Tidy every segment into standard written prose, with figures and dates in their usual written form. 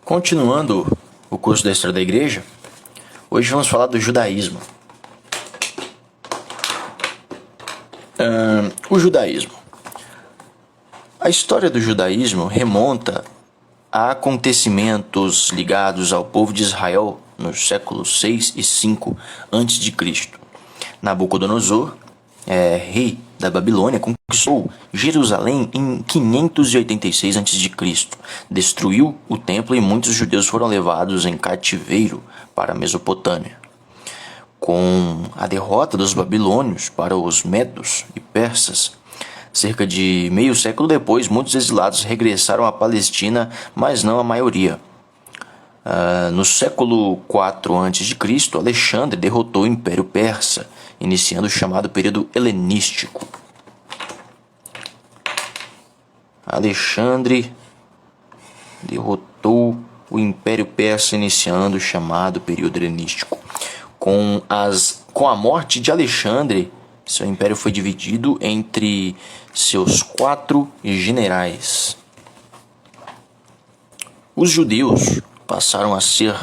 Continuando o curso da História da Igreja, hoje vamos falar do judaísmo. O judaísmo. A história do judaísmo remonta a acontecimentos ligados ao povo de Israel nos séculos 6 e 5 a.C. Nabucodonosor, rei da Babilônia, conquistou Jerusalém em 586 a.C., destruiu o templo e muitos judeus foram levados em cativeiro para a Mesopotâmia. Com a derrota dos babilônios para os medos e persas, cerca de meio século depois, muitos exilados regressaram à Palestina, mas não a maioria. No século 4 a.C., Alexandre derrotou o Império Persa, iniciando o chamado período helenístico. Alexandre derrotou o Império Persa, iniciando o chamado período helenístico. Com a morte de Alexandre, seu império foi dividido entre seus 4 generais. Os judeus passaram a ser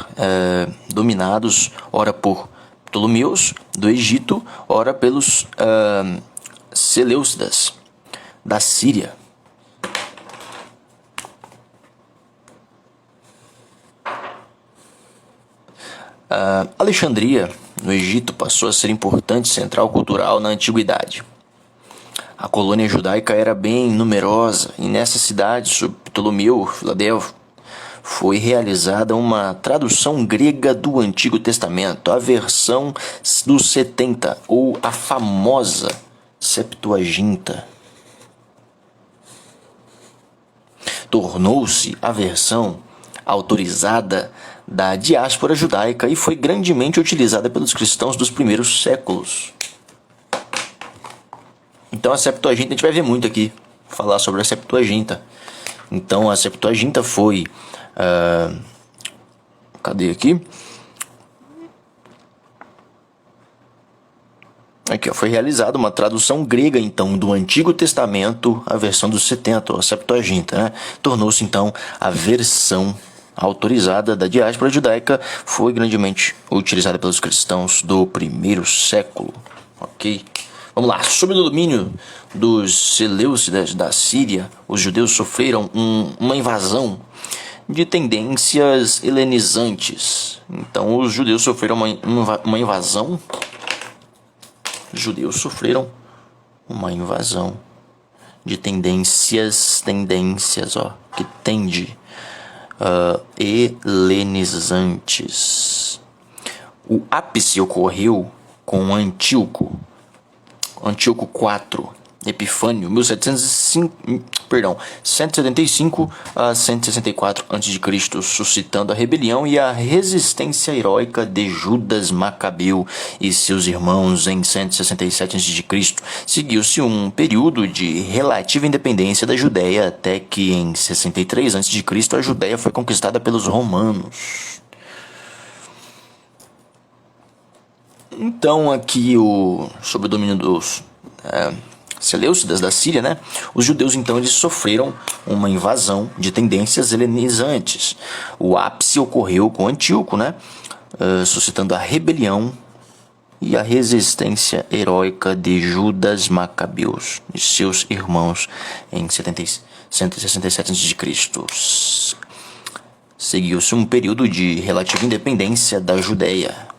dominados, ora por Ptolomeus do Egito, ora pelos Seleucidas da Síria. Alexandria, no Egito, passou a ser importante central cultural na antiguidade. A colônia judaica era bem numerosa e nessa cidade, sob Ptolomeu Filadelfo, foi realizada uma tradução grega do Antigo Testamento, a versão dos 70, ou a famosa Septuaginta. Tornou-se a versão autorizada da diáspora judaica e foi grandemente utilizada pelos cristãos dos primeiros séculos. Então a Septuaginta, a gente vai ver muito aqui, falar sobre a Septuaginta. Então a Septuaginta foi... cadê aqui? Aqui, ó, foi realizada uma tradução grega, então, do Antigo Testamento, a versão dos 70, a Septuaginta, né? Tornou-se, então, a versão autorizada da diáspora judaica, foi grandemente utilizada pelos cristãos do primeiro século, ok? Vamos lá, sob o domínio dos Seleucidas da Síria, os judeus sofreram uma invasão de tendências helenizantes. Então, os judeus sofreram uma invasão. Os judeus sofreram uma invasão de tendências, ó, que tende helenizantes. O ápice ocorreu com Antíoco IV Epifânio, 175 a 164 a.C., suscitando a rebelião e a resistência heróica de Judas Macabeu e seus irmãos em 167 a.C. Seguiu-se um período de relativa independência da Judéia até que em 63 a.C. a Judéia foi conquistada pelos romanos. Então aqui, sob o domínio dos Seleucidas da Síria, né? Os judeus então eles sofreram uma invasão de tendências helenizantes. O ápice ocorreu com Antíoco, né? Suscitando a rebelião e a resistência heróica de Judas Macabeus e seus irmãos em 167 a.C. Seguiu-se um período de relativa independência da Judéia,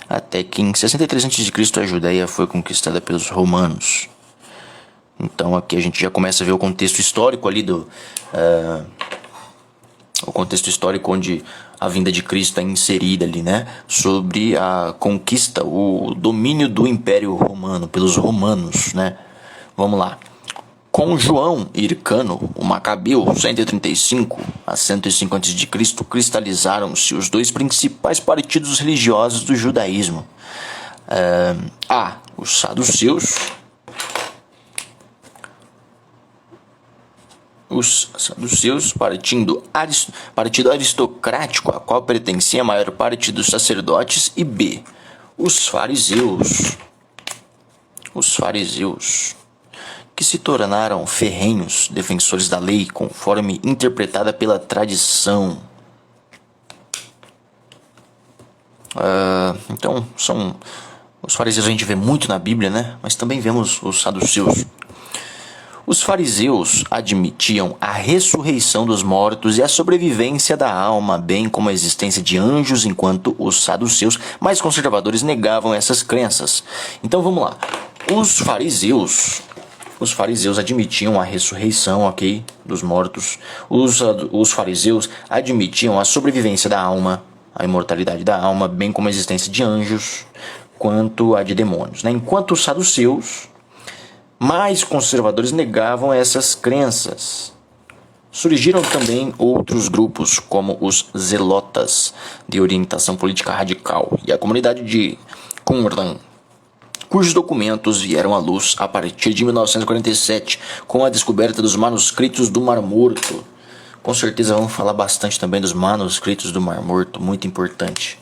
até que em 63 a.C. a Judéia foi conquistada pelos romanos. Então aqui a gente já começa a ver o contexto histórico ali o contexto histórico onde a vinda de Cristo é inserida ali, né? Sobre a conquista, o domínio do Império Romano pelos romanos, né? Vamos lá. Com João Hircano, o Macabeu, 135 a 105 a.C., cristalizaram-se os dois principais partidos religiosos do judaísmo. Os saduceus. Os saduceus, partido aristocrático, a qual pertencia a maior parte dos sacerdotes, e B, os fariseus. que se tornaram ferrenhos defensores da lei conforme interpretada pela tradição. Então, são os fariseus a gente vê muito na Bíblia, né? Mas também vemos os saduceus. Os fariseus admitiam a ressurreição dos mortos e a sobrevivência da alma, bem como a existência de anjos, enquanto os saduceus, mais conservadores, negavam essas crenças. Então vamos lá. Os fariseus admitiam a ressurreição, ok, dos mortos. Os fariseus admitiam a sobrevivência da alma, a imortalidade da alma, bem como a existência de anjos, quanto a de demônios, né? Enquanto os saduceus, mais conservadores, negavam essas crenças. Surgiram também outros grupos, como os zelotas, de orientação política radical, e a comunidade de Qumran, cujos documentos vieram à luz a partir de 1947, com a descoberta dos manuscritos do Mar Morto. Com certeza vamos falar bastante também dos manuscritos do Mar Morto, muito importante.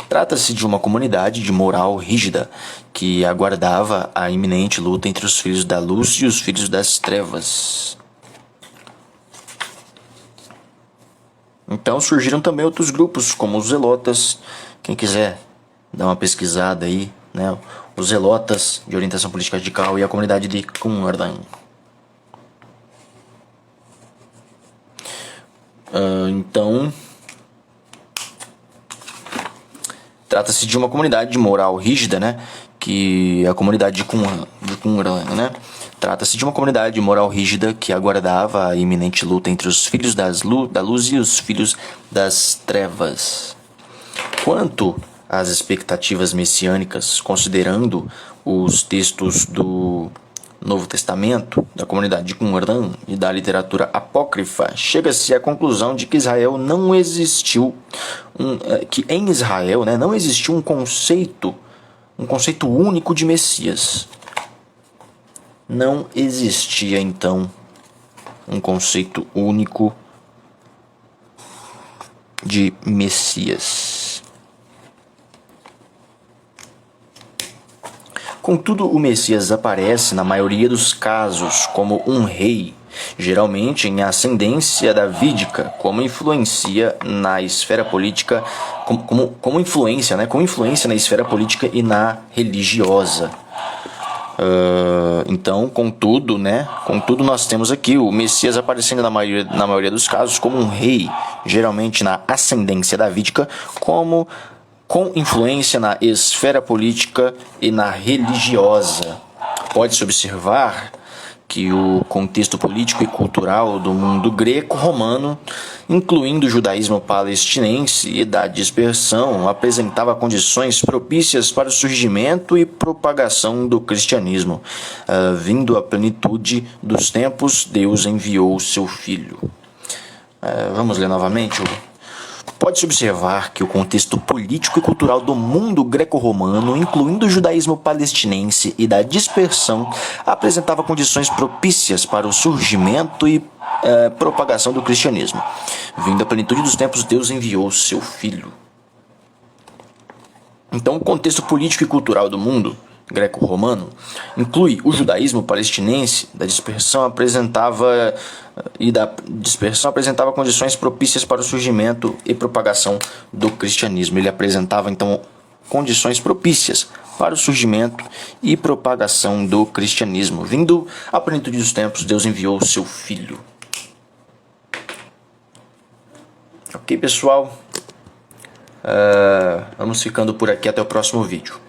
Trata-se de uma comunidade de moral rígida que aguardava a iminente luta entre os filhos da luz e os filhos das trevas. Então surgiram também outros grupos, como os zelotas. Quem quiser dar uma pesquisada aí, né? Os zelotas de orientação política radical e a comunidade de Qumran. Então, trata-se de uma comunidade de moral rígida, né? Que a comunidade de Qumran, né? Trata-se de uma comunidade de moral rígida que aguardava a iminente luta entre os filhos da luz e os filhos das trevas. Quanto às expectativas messiânicas, considerando os textos do Novo Testamento, da comunidade de Qumran e da literatura apócrifa, chega-se à conclusão de que Israel não existiu, que em Israel, né, não existiu um conceito único de Messias. Não existia então um conceito único de Messias. Contudo, o Messias aparece, na maioria dos casos, como um rei, geralmente em ascendência davídica, como influência na esfera política, como influência na esfera política e na religiosa. Então, contudo, nós temos aqui o Messias aparecendo na maioria dos casos como um rei, geralmente na ascendência davídica, com influência na esfera política e na religiosa. Pode-se observar que o contexto político e cultural do mundo greco-romano, incluindo o judaísmo palestinense e da dispersão, apresentava condições propícias para o surgimento e propagação do cristianismo. Vindo à plenitude dos tempos, Deus enviou o seu Filho. Vamos ler novamente Pode-se observar que o contexto político e cultural do mundo greco-romano, incluindo o judaísmo palestinense e da dispersão, apresentava condições propícias para o surgimento e propagação do cristianismo. Vindo à plenitude dos tempos, Deus enviou seu Filho. Então, o contexto político e cultural do mundo greco-romano inclui o judaísmo palestinense, da dispersão apresentava condições propícias para o surgimento e propagação do cristianismo. Ele apresentava então condições propícias para o surgimento e propagação do cristianismo. Vindo à plenitude dos tempos, Deus enviou o seu Filho. Ok, pessoal? Vamos ficando por aqui, até o próximo vídeo.